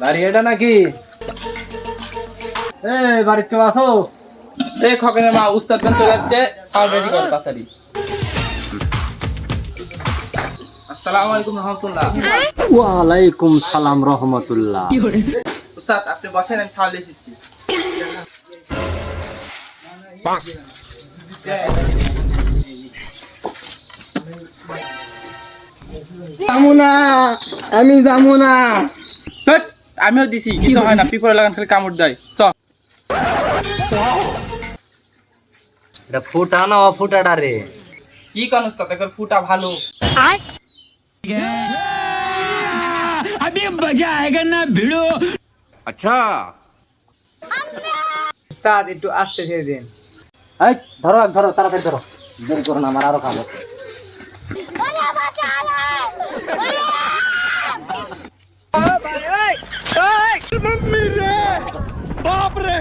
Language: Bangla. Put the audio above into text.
বাড়ি এটা নাকি? বাড়ির কেউ আসো? খগেনের মা উস্তাদ গান চলে যাচ্ছে, সাউন্ড রেডি করো তাড়াতাড়ি। আসসালামু আলাইকুম রহমতুল্লাহ। ওয়ালাইকুম সালাম রহমতুল্লাহ। উস্তাদ আপনি বসেন, আমি সাউন্ড এসেছি। আমি যাবো না। আমিও দিছি, কিছু হয় না, পিঁপড়ে লাগান খালি কামড় দেয়। চ এটা ফুটা না ফুটাটা রে? কি কান উস্তাদ, এখন ফুটা ভালো। উস্তাদ একটু আস্তে ছেড়ে দিন। ধরো ধরো, তাড়াতাড়ি ধরো, দেরি করো না, আমার আরো কাজ আছে। বাপ রে